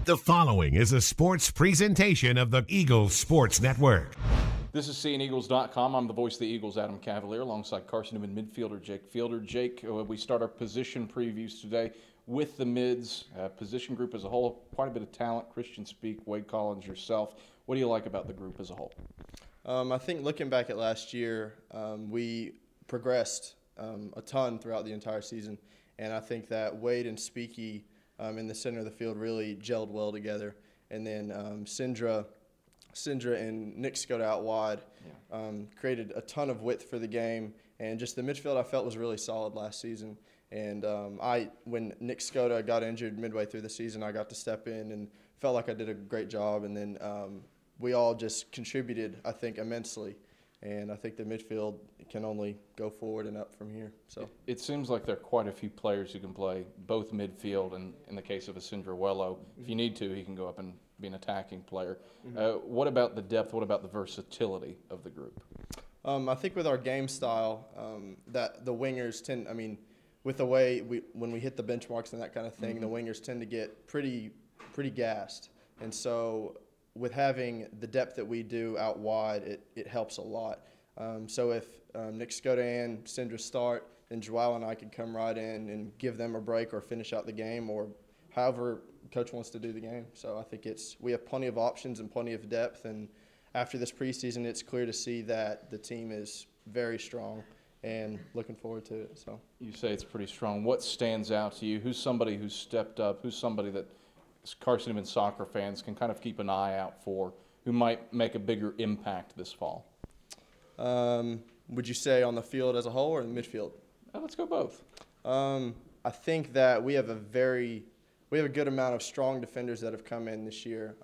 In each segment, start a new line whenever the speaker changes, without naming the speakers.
The following is a sports presentation of the Eagles Sports Network.
This is CNEagles.com. I'm the voice of the Eagles, Adam Cavalier, alongside Carson-Newman Midfielder Jake Fielder. Jake, we start our position previews today with the mids. Position group as a whole, quite a bit of talent. Christian Speak, Wade Collins, yourself. What do you like about the group as a whole?
I think looking back at last year, we progressed a ton throughout the entire season. And I think that Wade and Speaky in the center of the field really gelled well together. And then Sindra and Nick Skoda out wide created a ton of width for the game. And just the midfield I felt was really solid last season. And when Nick Skoda got injured midway through the season, I got to step in and felt like I did a great job. And then we all just contributed, I think, immensely. And I think the midfield can only go forward and up from here. So
it seems like there are quite a few players who can play both midfield and, in the case of a Cinderello, if you need to, he can go up and be an attacking player. What about the depth? What about the versatility of the group?
I think with our game style, that the wingers tend, with the way when we hit the benchmarks and that kind of thing, the wingers tend to get pretty gassed. And so with having the depth that we do out wide, it helps a lot. So if Nick Skoda and Sindra start, then Joao and I can come right in and give them a break or finish out the game or however coach wants to do the game. So I think we have plenty of options and plenty of depth. And after this preseason, it's clear to see that the team is very strong and looking forward to it. So
you say it's pretty strong. What stands out to you? Who's somebody who's stepped up? Who's somebody that Carson-Newman Soccer fans can kind of keep an eye out for, who might make a bigger impact this fall?
Would you say on the field as a whole or in the midfield?
Let's go both.
I think that we have a good amount of strong defenders that have come in this year.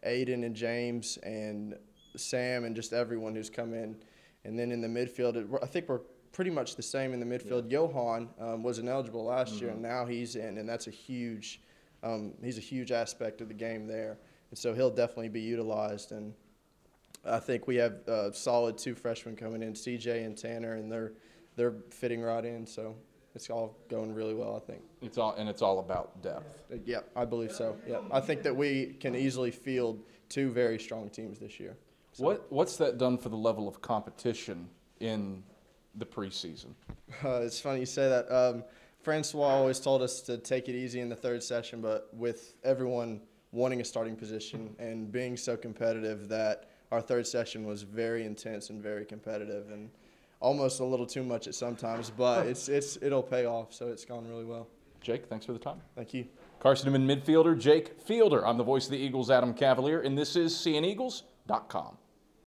Aiden and James and Sam and just everyone who's come in. And then in the midfield, I think we're pretty much the same in the midfield. Yeah. Johan was ineligible last year, and now he's in, and that's he's a huge aspect of the game there. And so he'll definitely be utilized. And I think we have solid two freshmen coming in, CJ and Tanner, and they're fitting right in. So it's all going really well, I think.
It's all about depth.
Yeah, I believe so. Yeah, I think that we can easily field two very strong teams this year. So.
What's that done for the level of competition in the preseason?
It's funny you say that. Francois always told us to take it easy in the third session, but with everyone wanting a starting position and being so competitive, that our third session was very intense and very competitive and almost a little too much at sometimes, but it'll pay off, so it's gone really well.
Jake, thanks for the time.
Thank you.
Carson-Newman Midfielder Jake Fielder. I'm the voice of the Eagles, Adam Cavalier, and this is CNEagles.com.